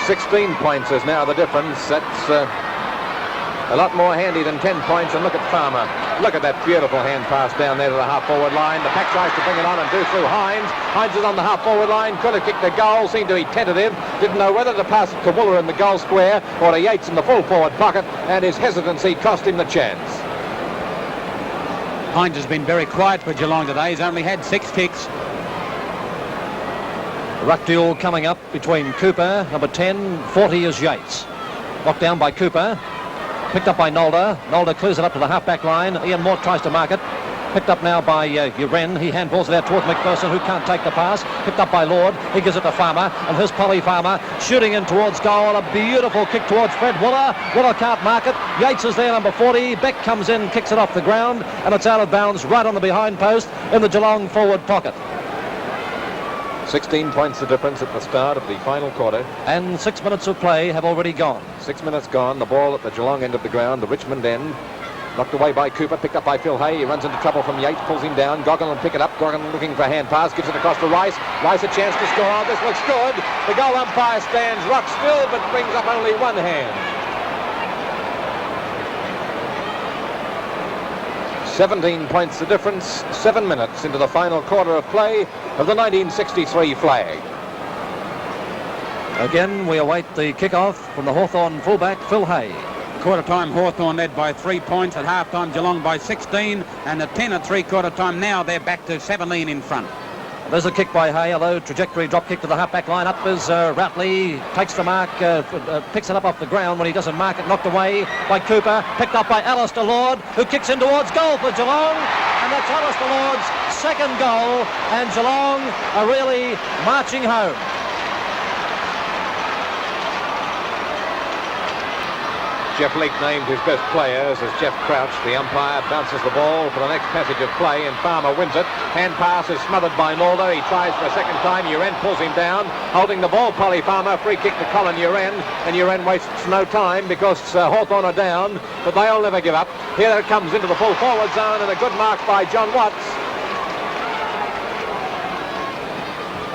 16 points is now the difference. That's a lot more handy than 10 points. And look at Farmer. Look at that beautiful hand pass down there to the half-forward line. The pack tries to bring it on and do through Hines. Hines is on the half-forward line. Could have kicked the goal. Seemed to be tentative. Didn't know whether to pass it to Wooler in the goal square or to Yates in the full-forward pocket. And his hesitancy cost him the chance. Hines has been very quiet for Geelong today. He's only had 6 kicks. The ruck duel coming up between Cooper, number 10, 40 is Yates. Knocked down by Cooper. Picked up by Nolder. Nolder clears it up to the half-back line. Ian Mort tries to mark it. Picked up now by Uren. He handballs it out towards McPherson, who can't take the pass. Picked up by Lord. He gives it to Farmer. And here's Polly Farmer shooting in towards goal. A beautiful kick towards Fred Wooler. Wooler can't mark it. Yates is there, number 40. Beck comes in, kicks it off the ground. And it's out of bounds right on the behind post in the Geelong forward pocket. 16 points the difference at the start of the final quarter. And 6 minutes of play have already gone. 6 minutes gone. The ball at the Geelong end of the ground, the Richmond end. Knocked away by Cooper, picked up by Phil Hay. He runs into trouble from Yates, pulls him down. Goggin will pick it up. Goggin looking for a hand pass, gives it across to Rice. Rice a chance to score. Oh, this looks good. The goal umpire stands rock still, but brings up only one hand. 17 points the difference, 7 minutes into the final quarter of play of the 1963 flag. Again, we await the kick-off from the Hawthorn fullback, Phil Hay. Quarter time, Hawthorn led by 3 points. At half time, Geelong by 16. And at 10 at 3/4 time, now they're back to 17 in front. There's a kick by Hay, a low trajectory drop kick to the half-back line. Up is Ratley, takes the mark, picks it up off the ground. When he doesn't mark it, knocked away by Cooper, picked up by Alistair Lord, who kicks in towards goal for Geelong. And that's Alistair Lord's second goal, and Geelong are really marching home. Jeff Leake named his best players as Jeff Crouch. The umpire bounces the ball for the next passage of play, and Farmer wins it. Hand pass is smothered by Nalder. He tries for a second time. Uren pulls him down. Holding the ball, Polly Farmer. Free kick to Colin Uren, and Uren wastes no time because Hawthorn are down, but they'll never give up. Here it comes into the full forward zone, and a good mark by John Watts.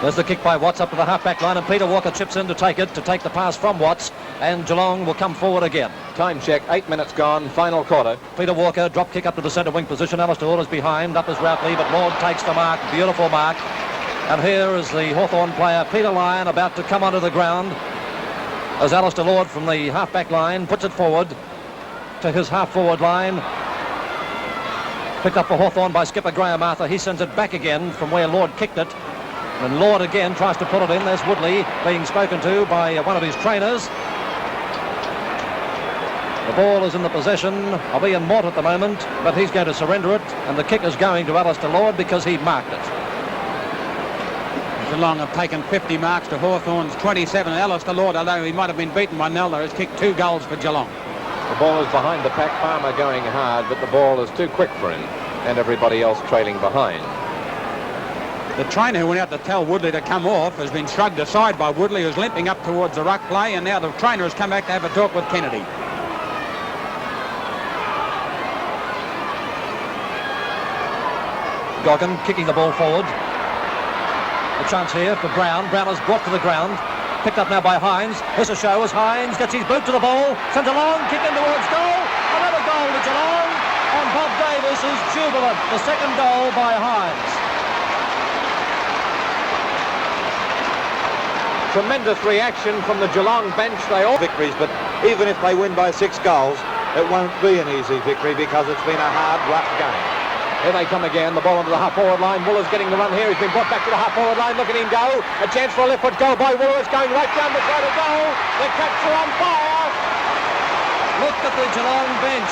There's the kick by Watts up to the half-back line, and Peter Walker chips in to take the pass from Watts, and Geelong will come forward again. Time check, 8 minutes gone, final quarter. Peter Walker, drop kick up to the centre wing position. Alistair Lord is behind, up is Routley, but Lord takes the mark, beautiful mark. And here is the Hawthorn player, Peter Lyon, about to come onto the ground, as Alistair Lord from the half-back line puts it forward to his half-forward line. Picked up for Hawthorn by skipper Graham Arthur. He sends it back again from where Lord kicked it. And Lord again tries to put it in. There's Woodley being spoken to by one of his trainers. The ball is in the possession of Ian Mort at the moment, but he's going to surrender it, and the kick is going to Alistair Lord because he marked it. Geelong have taken 50 marks to Hawthorn's 27. Alistair Lord, although he might have been beaten by Nelder, has kicked 2 goals for Geelong. The ball is behind the pack. Farmer going hard, but the ball is too quick for him, and everybody else trailing behind. The trainer who went out to tell Woodley to come off has been shrugged aside by Woodley, who's limping up towards the ruck play, and now the trainer has come back to have a talk with Kennedy. Goggin kicking the ball forward. A chance here for Brown. Brown is brought to the ground. Picked up now by Hines. Here's a show as Hines gets his boot to the ball. Sent along, kick in towards goal. Another goal to Geelong. And Bob Davis is jubilant. The second goal by Hines. Tremendous reaction from the Geelong bench. They all victories, but even if they win by 6 goals, it won't be an easy victory because it's been a hard, rough game. Here they come again. The ball onto the half-forward line. Wooler's getting the run here. He's been brought back to the half-forward line. Look at him go. A chance for a left-foot goal by Wooler. It's going right down the throat of goal. The Cats are on fire. Look at the Geelong bench.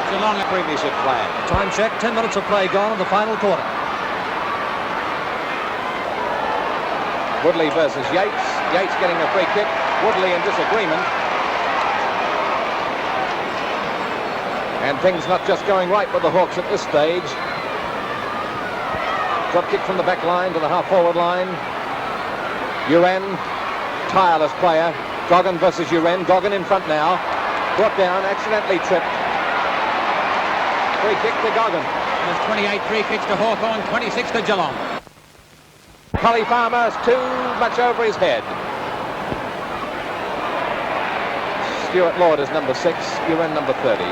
Geelong a premiership flag. Time check, 10 minutes of play gone in the final quarter. Woodley versus Yates. Yates getting a free kick. Woodley in disagreement. And things not just going right with the Hawks at this stage. Drop kick from the back line to the half-forward line. Uren, tireless player. Goggin versus Uren. Goggin in front now. Brought down, accidentally tripped. Free kick to Goggin. There's 28 free kicks to Hawthorn, 26 to Geelong. Polly Farmer's too much over his head. Stuart Lord is number 6, Uren number 30.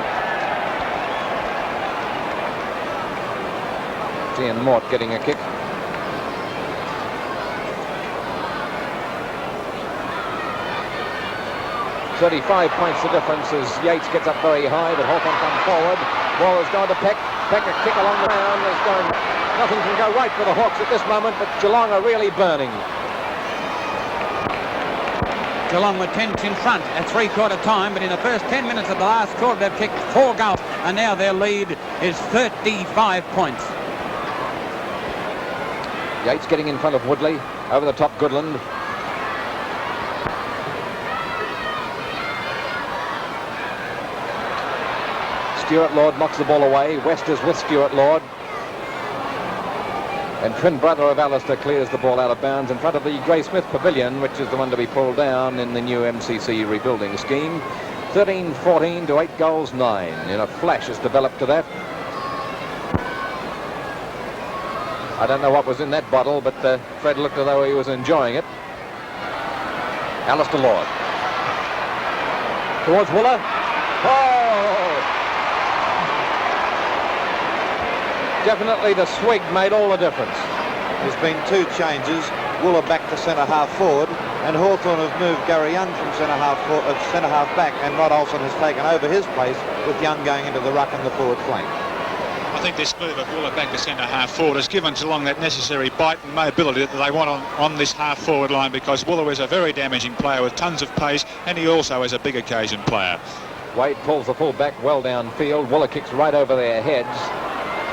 Ian Mort getting a kick. "35 points the difference as Yates gets up very high, but Hawthorn comes forward. Ball has gone to Peck. Peck a kick along the ground. Nothing can go right for the Hawks at this moment, but Geelong are really burning. Geelong were 10 in front at three-quarter time, but in the first 10 minutes of the last quarter, they've kicked 4 goals, and now their lead is 35 points. Yates getting in front of Woodley. Over the top, Goodland. Stuart Lord knocks the ball away. West is with Stuart Lord. And twin brother of Alistair clears the ball out of bounds in front of the Gray Smith Pavilion, which is the one to be pulled down in the new MCC rebuilding scheme. 13-14 to 8 goals 9. In a flash has developed to that. I don't know what was in that bottle, but Fred looked as though he was enjoying it. Alistair Lord. Towards Wooler. Oh! Definitely the swig made all the difference. There's been 2 changes. Wooler back to centre-half forward, and Hawthorn have moved Gary Young from centre-half back, and Rod Olsen has taken over his place, with Young going into the ruck and the forward flank. I think this move of Wooler back to centre-half forward has given Geelong that necessary bite and mobility that they want on this half-forward line, because Wooler is a very damaging player with tons of pace, and he also is a big occasion player. Wade pulls the full back well downfield. Wooler kicks right over their heads.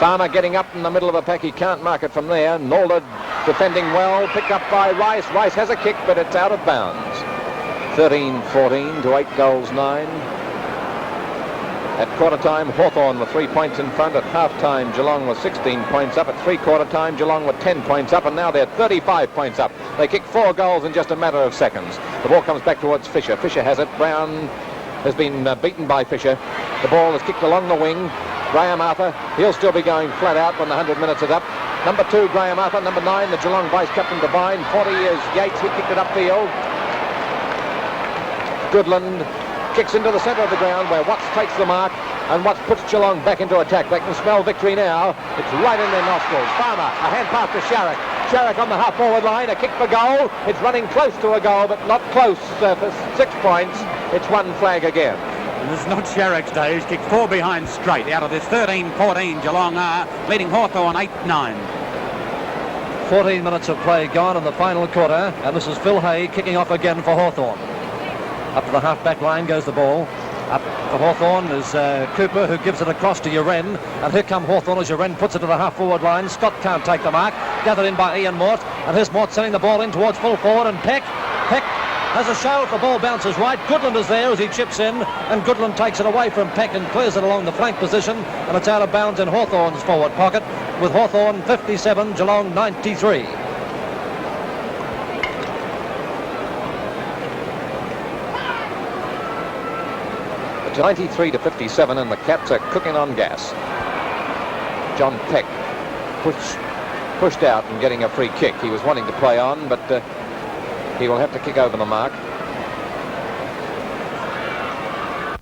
Farmer getting up in the middle of the pack. He can't mark it from there. Nolder defending well. Picked up by Rice. Rice has a kick, but it's out of bounds. 13-14 to 8 goals 9. At quarter time, Hawthorn were 3 points in front. At half time, Geelong was 16 points up. At three-quarter time, Geelong were 10 points up, and now they're 35 points up. They kicked 4 goals in just a matter of seconds. The ball comes back towards Fisher. Fisher has it. Brown has been beaten by Fisher. The ball is kicked along the wing. Graham Arthur, he'll still be going flat out when the 100 minutes is up. Number 2, Graham Arthur. Number 9, the Geelong vice-captain Devine. 40 is Yates. He kicked it upfield. Goodland kicks into the centre of the ground where Watts takes the mark, and Watts puts Geelong back into attack. They can smell victory now. It's right in their nostrils. Farmer, a hand pass to Sharrock. Sharrock on the half-forward line, a kick for goal. It's running close to a goal, but not close for 6 points. It's 1 flag again. And this is not Sharrock's day. He's kicked 4 behind straight. Out of this 13-14, Geelong are leading Hawthorn 8-9. 14 minutes of play gone in the final quarter, and this is Phil Hay kicking off again for Hawthorn. Up to the half-back line goes the ball. Up for Hawthorn is Cooper, who gives it across to Uren, and here come Hawthorn as Uren puts it to the half-forward line. Scott can't take the mark. Gathered in by Ian Mort, and here's Mort sending the ball in towards full forward, and Peck has a show. If the ball bounces right, Goodland is there as he chips in, and Goodland takes it away from Peck and clears it along the flank position, and it's out of bounds in Hawthorn's forward pocket, with Hawthorn 57, Geelong 93. It's 93-57, and the Cats are cooking on gas. John Peck pushed out and getting a free kick. He was wanting to play on, but he will have to kick over the mark.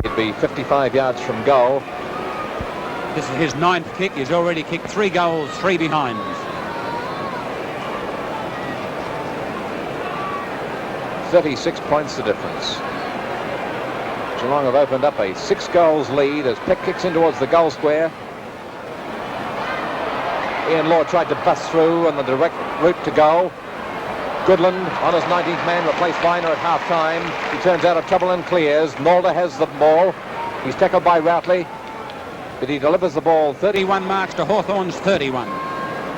It'd be 55 yards from goal. This is his 9th kick. He's already kicked 3 goals, 3 behind. "36 points the difference." Geelong have opened up a 6 goals lead as Peck kicks in towards the goal square. Ian Law tried to bust through on the direct route to goal. Goodland on his 19th man replaced Viner at half-time. He turns out of trouble and clears. Nolder has the ball. He's tackled by Routley, but he delivers the ball. 31 marks to Hawthorn's 31.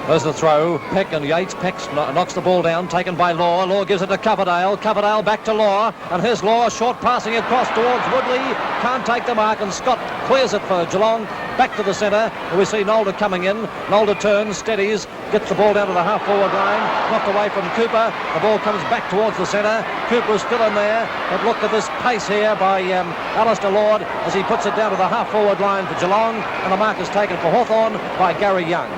There's the throw. Peck and Yates. Peck knocks the ball down, taken by Law. Law gives it to Coverdale. Coverdale back to Law. And here's Law, short passing across towards Woodley. Can't take the mark, and Scott clears it for Geelong. Back to the centre. We see Nolder coming in. Nolder turns, steadies, gets the ball down to the half-forward line. Knocked away from Cooper. The ball comes back towards the centre. Cooper's still in there. But look at this pace here by Alistair Lord as he puts it down to the half-forward line for Geelong. And the mark is taken for Hawthorn by Gary Young.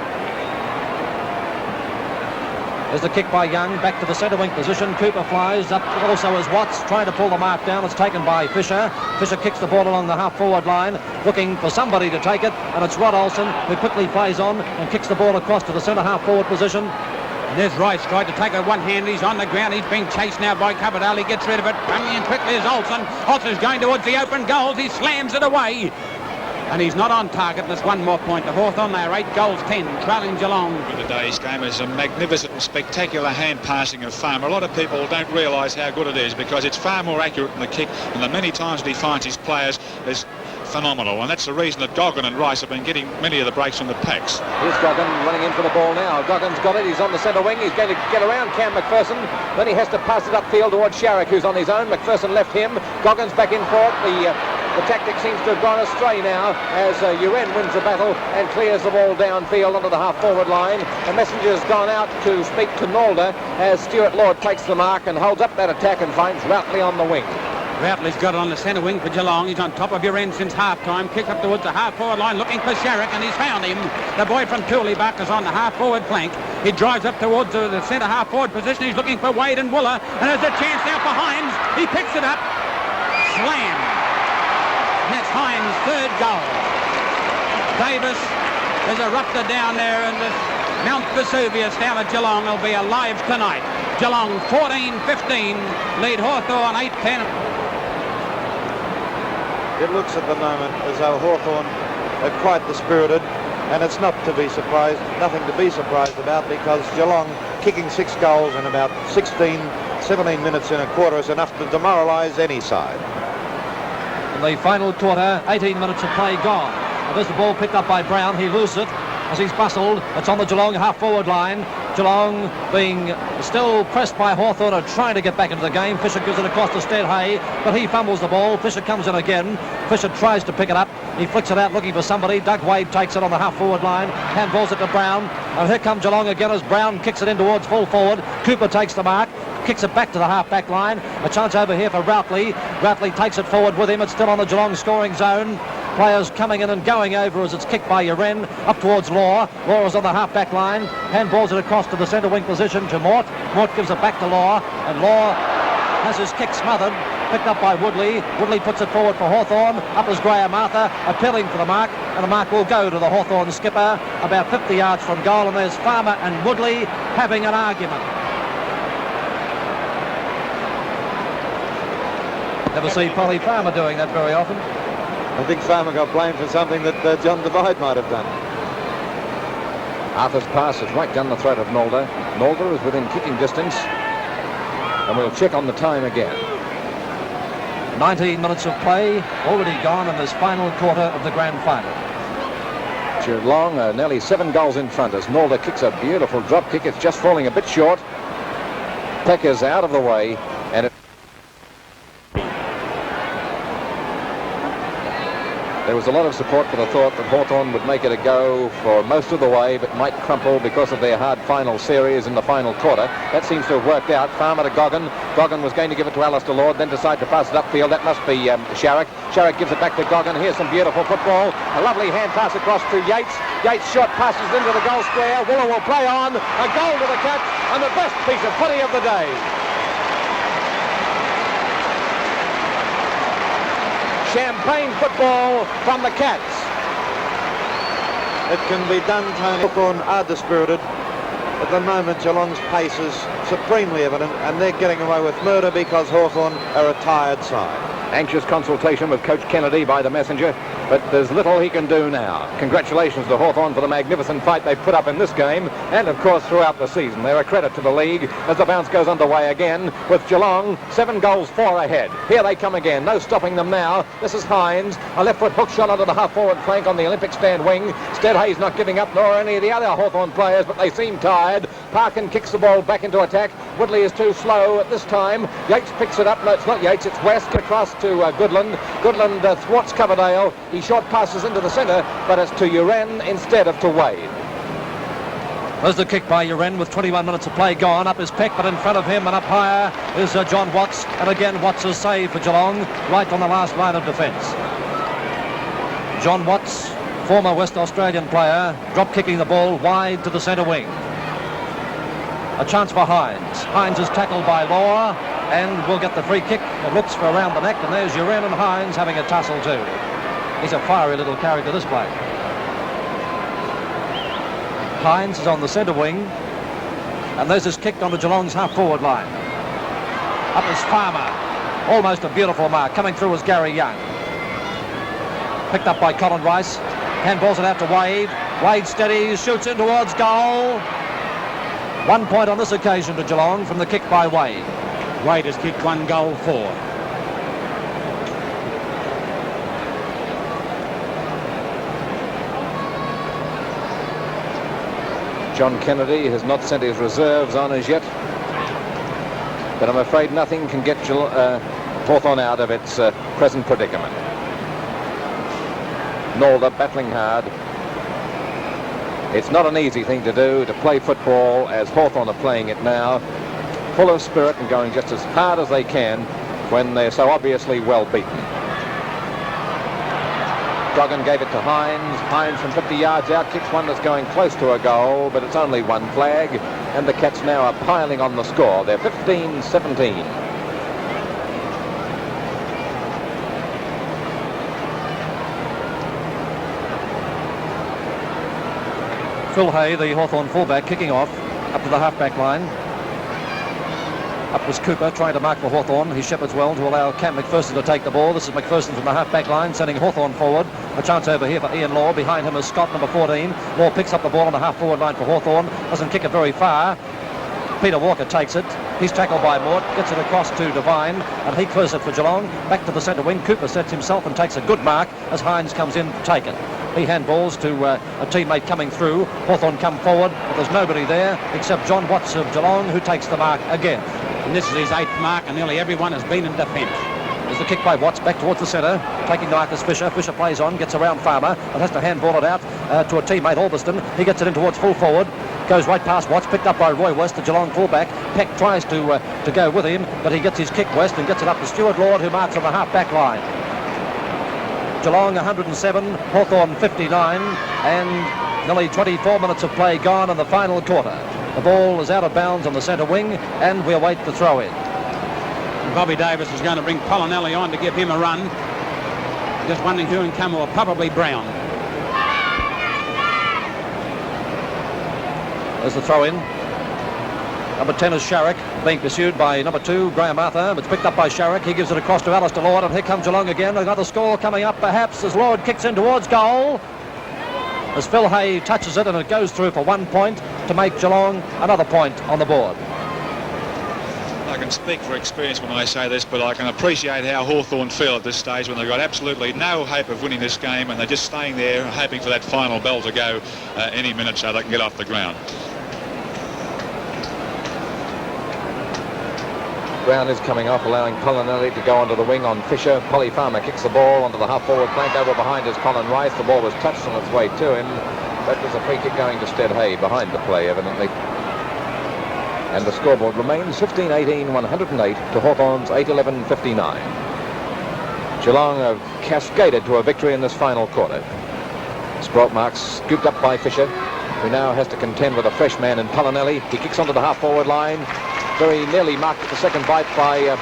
There's the kick by Young, back to the centre wing position. Cooper flies up, also as Watts, trying to pull the mark down. It's taken by Fisher. Fisher kicks the ball along the half-forward line, looking for somebody to take it, and it's Rod Olsen who quickly plays on and kicks the ball across to the centre half-forward position. And there's Rice, tried to take it one hand. He's on the ground. He's being chased now by Coverdale. He gets rid of it. Coming in quickly is Olsen. Olsen's going towards the open goals. He slams it away. And he's not on target. There's one more point to Hawthorn. They are 8 goals 10, trailing Geelong. Today's game is a magnificent and spectacular hand passing of Farmer. A lot of people don't realise how good it is because it's far more accurate in the kick, and the many times that he finds his players is phenomenal, and that's the reason that Goggin and Rice have been getting many of the breaks from the packs. Here's Goggin running in for the ball now. Goggin's got it. He's on the centre wing. He's going to get around Cam McPherson. Then he has to pass it upfield towards Sharrock, who's on his own. McPherson left him. Goggin's back in for it. The tactic seems to have gone astray now as Uren wins the battle and clears the ball downfield onto the half-forward line. The messenger's gone out to speak to Nolder as Stuart Lord takes the mark and holds up that attack and finds Routley on the wing. Routley's got it on the centre wing for Geelong. He's on top of Uren since half-time. Kick up towards the half-forward line looking for Sharrock, and he's found him. The boy from Cooleybuck is on the half-forward flank. He drives up towards the centre half-forward position. He's looking for Wade and Wooler, and there's a chance now for Hines. He picks it up. Slam. That's Hines' third goal. Davis has erupted down there in the Mount Vesuvius down at Geelong. Will be alive tonight. Geelong 14-15, lead Hawthorn 8-10. It looks at the moment as though Hawthorn are quite dispirited, and it's not to be surprised, nothing to be surprised about, because Geelong kicking 6 goals in about 16, 17 minutes in a quarter is enough to demoralise any side. In the final quarter, 18 minutes of play gone. And there's the ball picked up by Brown. He loses it as he's bustled. It's on the Geelong half-forward line. Geelong being still pressed by Hawthorn and trying to get back into the game. Fisher gives it across to Stead Hay, but he fumbles the ball. Fisher comes in again. Fisher tries to pick it up. He flicks it out looking for somebody. Doug Wade takes it on the half-forward line. Handballs it to Brown. And here comes Geelong again as Brown kicks it in towards full forward. Cooper takes the mark. Kicks it back to the half-back line. A chance over here for Routley. Routley takes it forward with him. It's still on the Geelong scoring zone. Players coming in and going over as it's kicked by Uren up towards Law. Law is on the half-back line. Handballs it across to the centre wing position to Mort. Mort gives it back to Law, and Law has his kick smothered. Picked up by Woodley. Woodley puts it forward for Hawthorn. Up is Graham Arthur, appealing for the mark, and the mark will go to the Hawthorn skipper about 50 yards from goal, and there's Farmer and Woodley having an argument. Never see Polly Farmer doing that very often. I think Farmer got blamed for something that John Divide might have done. Arthur's pass is right down the throat of Nolder. Nolder is within kicking distance, and we'll check on the time again. 19 minutes of play already gone in this final quarter of the grand final. Geelong are nearly 7 goals in front as Nolder kicks a beautiful drop kick. It's just falling a bit short. Peck is out of the way, and there was a lot of support for the thought that Hawthorn would make it a go for most of the way, but might crumple because of their hard final series in the final quarter. That seems to have worked out. Farmer to Goggin. Goggin was going to give it to Alistair Lord, then decided to pass it upfield. That must be Sharrock. Sharrock gives it back to Goggin. Here's some beautiful football. A lovely hand pass across to Yates. Yates shot passes into the goal square. Wooler will play on. A goal to the Cats, and the best piece of footy of the day. Champagne football from the Cats. It can be done, Tony. Hawthorn are dispirited. At the moment, Geelong's pace is supremely evident, and they're getting away with murder because Hawthorn are a tired side. Anxious consultation with Coach Kennedy by the messenger. but there's little he can do now. Congratulations to Hawthorn for the magnificent fight they put up in this game, and of course throughout the season. They're a credit to the league as the bounce goes underway again with Geelong 7 goals 4 ahead. Here they come again, no stopping them now. This is Hines, a left foot hook shot onto the half-forward flank on the Olympic stand wing. Steadhay's not giving up, nor any of the other Hawthorn players, but they seem tired. Parkin kicks the ball back into attack. Woodley is too slow at this time. Yates picks it up. No, it's not Yates, it's West across to Goodland. Goodland thwarts Coverdale. He short passes into the centre, but it's to Uren instead of to Wade. There's the kick by Uren with 21 minutes of play gone. Up is Peck, but in front of him and up higher is John Watts. And again, Watts' save for Geelong, right on the last line of defence. John Watts, former West Australian player, drop kicking the ball wide to the centre wing. A chance for Hines. Hines is tackled by Law and will get the free kick. It looks for around the neck, and there's Uren and Hines having a tussle too. He's a fiery little character, this bloke. Hines is on the centre wing, and there's his kick onto Geelong's half-forward line. Up is Farmer. Almost a beautiful mark. Coming through is Gary Young. Picked up by Colin Rice. Handballs it out to Wade. Wade steadies, shoots in towards goal. 1 point on this occasion to Geelong from the kick by Wade. Wade has kicked 1 goal 4. John Kennedy has not sent his reserves on as yet, but I'm afraid nothing can get Hawthorn out of its present predicament. Nolder battling hard. It's not an easy thing to do, to play football as Hawthorn are playing it now, full of spirit and going just as hard as they can when they're so obviously well beaten. Duggan gave it to Hines. Hines from 50 yards out kicks one that's going close to a goal, but it's only one flag, and the Cats now are piling on the score. They're 15-17. Phil Hay, the Hawthorn fullback, kicking off up to the half-back line. Up was Cooper trying to mark for Hawthorn. He shepherds well to allow Cam McPherson to take the ball. This is McPherson from the half-back line, sending Hawthorn forward. A chance over here for Ian Law. Behind him is Scott, number 14. Law picks up the ball on the half-forward line for Hawthorn. Doesn't kick it very far. Peter Walker takes it. He's tackled by Mort, gets it across to Devine, and he clears it for Geelong. Back to the centre wing. Cooper sets himself and takes a good mark as Hines comes in to take it. He handballs to a teammate coming through. Hawthorn come forward, but there's nobody there except John Watts of Geelong, who takes the mark again. And this is his 8th mark, and nearly everyone has been in defence. There's the kick by Watts back towards the centre, taking Marcus Fisher. Fisher plays on, gets around Farmer, and has to handball it out to a teammate, Albiston. He gets it in towards full forward. Goes right past Watts, picked up by Roy West, the Geelong fullback. Peck tries to go with him, but he gets his kick West and gets it up to Stuart Lord, who marks on the half-back line. Geelong 107, Hawthorn 59, and nearly 24 minutes of play gone in the final quarter. The ball is out of bounds on the centre wing, and we await the throw-in. Bobby Davis is going to bring Polinelli on to give him a run. Just wondering who can come, or probably Brown. There's the throw-in. Number 10 is Sharrock, being pursued by number 2, Graham Arthur. It's picked up by Sharrock. He gives it across to Alistair Lord, and here comes Geelong again. Another score coming up, perhaps, as Lord kicks in towards goal. As Phil Hay touches it, and it goes through for 1 point to make Geelong another point on the board. I can speak for experience when I say this, but I can appreciate how Hawthorn feel at this stage when they've got absolutely no hope of winning this game, and they're just staying there hoping for that final bell to go any minute so they can get off the ground. Brown is coming off, allowing Polinelli to go onto the wing on Fisher. Polly Farmer kicks the ball onto the half-forward flank. Over behind is Colin Rice. The ball was touched on its way to him. That was a free kick going to Steadhay behind the play, evidently. And the scoreboard remains 15-18, 108 to Hawthorn's 8-11-59. Geelong have cascaded to a victory in this final quarter. Spratt marks scooped up by Fisher, who now has to contend with a fresh man in Polinelli. He kicks onto the half-forward line. Very nearly marked at the second bite by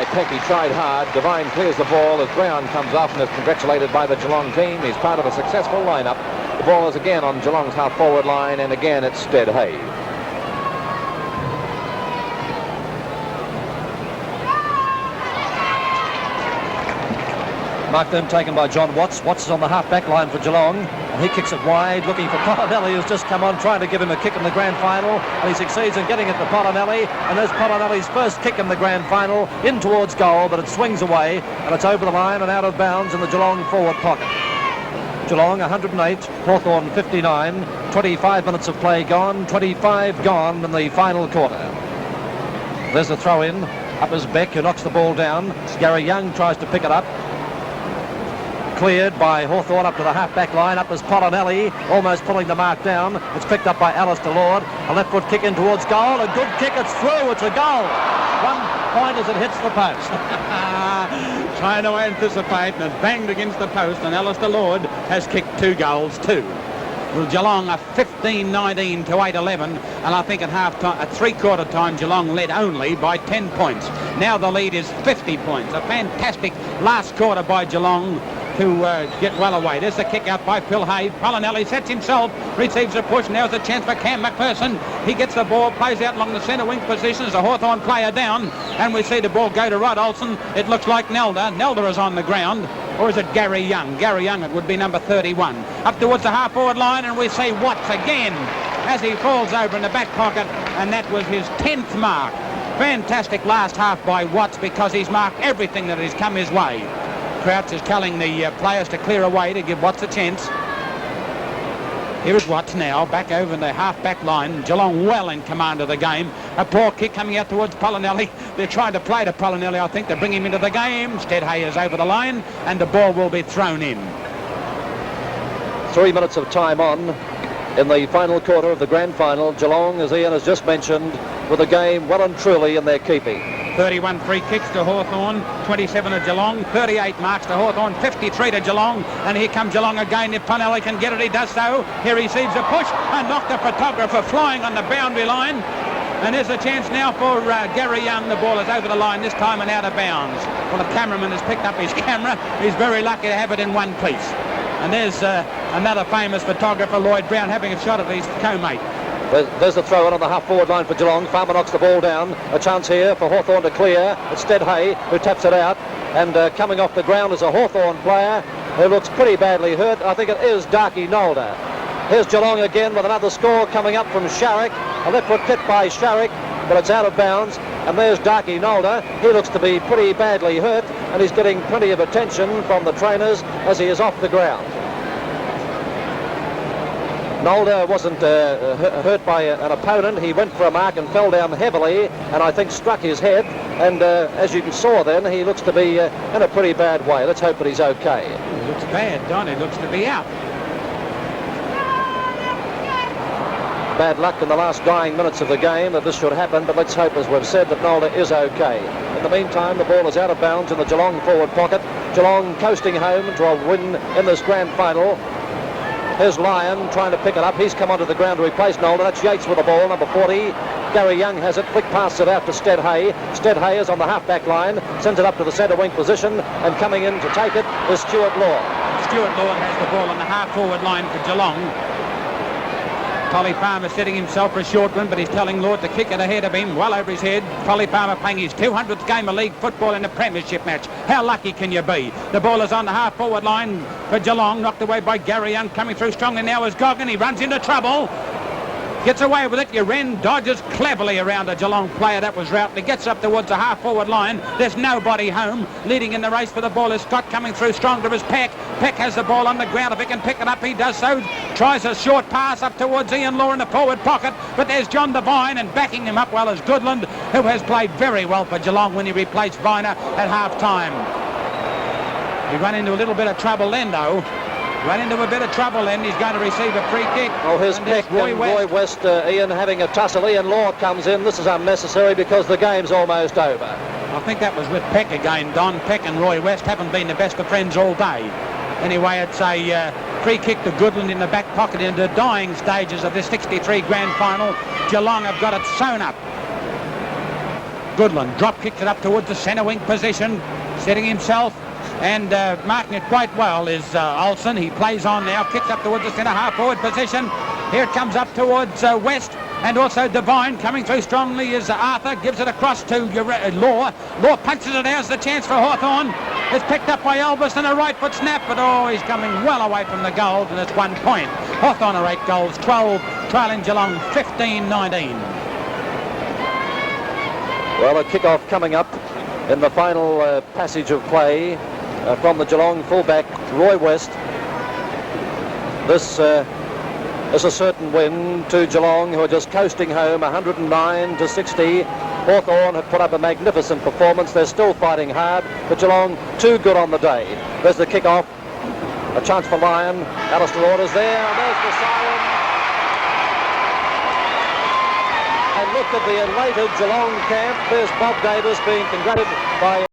Peck. He tried hard. Devine clears the ball as Brown comes off and is congratulated by the Geelong team. He's part of a successful lineup. The ball is again on Geelong's half-forward line, and again it's Steadhay. Mark then taken by John Watts. Watts is on the half-back line for Geelong, and he kicks it wide, looking for Polinelli, who's just come on, trying to give him a kick in the grand final, and he succeeds in getting it to Polinelli, and there's Polinelli's first kick in the grand final, in towards goal, but it swings away, and it's over the line and out of bounds in the Geelong forward pocket. Geelong 108, Hawthorn 59, 25 minutes of play gone, 25 gone in the final quarter. There's a throw-in. Up is Beck, who knocks the ball down. Gary Young tries to pick it up. Cleared by Hawthorn up to the half-back line. Up is Polinelli, almost pulling the mark down. It's picked up by Alistair Lord. A left-foot kick in towards goal. A good kick, it's through, it's a goal. 1 point as it hits the post. Trying to anticipate, and it's banged against the post, and Alistair Lord has kicked 2 goals too. Well, Geelong are 15-19 to 8-11, and I think at half-time, at three-quarter time, Geelong led only by 10 points. Now the lead is 50 points. A fantastic last quarter by Geelong to get well away. There's the kick out by Phil Hay. Polinelli sets himself, receives a push. Now's a chance for Cam McPherson. He gets the ball, plays out along the centre wing position as a Hawthorn player down, and we see the ball go to Rod Olsen. It looks like Nelda. Nelda is on the ground. Or is it Gary Young? Gary Young, it would be number 31. Up towards the half-forward line, and we see Watts again as he falls over in the back pocket, and that was his 10th mark. Fantastic last half by Watts, because he's marked everything that has come his way. Crouch is telling the players to clear away to give Watts a chance. Here is Watts now, back over in the half-back line. Geelong well in command of the game. A poor kick coming out towards Polinelli. They're trying to play to Polinelli, I think, to bring him into the game. Steadhay is over the line, and the ball will be thrown in. 3 minutes of time on in the final quarter of the grand final. Geelong, as Ian has just mentioned, with the game well and truly in their keeping. 31 free kicks to Hawthorn, 27 to Geelong, 38 marks to Hawthorn, 53 to Geelong, and here comes Geelong again. If Polinelli can get it, he does so. Here he receives a push and knocked the photographer flying on the boundary line. And there's a chance now for Gary Young. The ball is over the line this time and out of bounds. Well, the cameraman has picked up his camera. He's very lucky to have it in one piece. And there's another famous photographer, Lloyd Brown, having a shot at his co-mate. There's the throw in on the half-forward line for Geelong. Farmer knocks the ball down. A chance here for Hawthorn to clear. It's Steadhay who taps it out. And coming off the ground is a Hawthorn player who looks pretty badly hurt. I think it is Darky Nolder. Here's Geelong again with another score coming up from Sharrock. A left-foot hit by Sharrock, but it's out of bounds. And there's Darky Nolder. He looks to be pretty badly hurt, and he's getting plenty of attention from the trainers as he is off the ground. Nolder wasn't hurt by an opponent. He went for a mark and fell down heavily, and I think struck his head. And as you saw then, he looks to be in a pretty bad way. Let's hope that he's okay. He looks bad, Don. He looks to be out. Bad luck in the last dying minutes of the game that this should happen, but let's hope, as we've said, that Nolder is okay. In the meantime, the ball is out of bounds in the Geelong forward pocket. Geelong coasting home to a win in this grand final. Here's Lyon trying to pick it up. He's come onto the ground to replace Nolder. That's Yates with the ball, number 40. Gary Young has it. Flick passes it out to Steadhay. Steadhay is on the half-back line, sends it up to the centre wing position, and coming in to take it is Stuart Law. Stuart Law has the ball on the half-forward line for Geelong. Polly Palmer setting himself for a short one, but he's telling Lord to kick it ahead of him, well over his head. Polly Palmer playing his 200th game of league football in a premiership match. How lucky can you be? The ball is on the half-forward line for Geelong, knocked away by Gary Young, coming through strongly now is Goggin. He runs into trouble. Gets away with it. Uren dodges cleverly around a Geelong player that was routed. He gets up towards the half-forward line. There's nobody home. Leading in the race for the ball is Scott, coming through strong to his Peck. Peck has the ball on the ground. If he can pick it up, he does so. Tries a short pass up towards Ian Law in the forward pocket. But there's John Devine, and backing him up well is Goodland, who has played very well for Geelong when he replaced Viner at half-time. He ran into a little bit of trouble then, though. Ran into a bit of trouble then. He's going to receive a free kick. Oh, here's Peck and Roy West, Ian having a tussle. Ian Law comes in. This is unnecessary because the game's almost over. I think that was with Peck again, Don. Peck and Roy West haven't been the best of friends all day. Anyway, it's a free kick to Goodland in the back pocket in the dying stages of this 63 grand final. Geelong have got it sewn up. Goodland drop kicked it up towards the centre wing position, setting himself. And marking it quite well is Olsen. He plays on now, kicks up towards the centre half-forward position. Here it comes up towards West, and also Devine coming through strongly is Arthur. Gives it across to Law. Law punches it out. The chance for Hawthorn. It's picked up by Elvis and a right foot snap, but he's coming well away from the goals, and it's 1 point. Hawthorn are 8 goals, 12, trailing Geelong 15-19. Well, a kick-off coming up in the final passage of play from the Geelong fullback, Roy West. This is a certain win to Geelong, who are just coasting home 109-60. Hawthorn have put up a magnificent performance. They're still fighting hard, but Geelong too good on the day. There's the kick-off. A chance for Lyon. Alistair Order's there, and there's the siren. And look at the elated Geelong camp. There's Bob Davis being congratulated by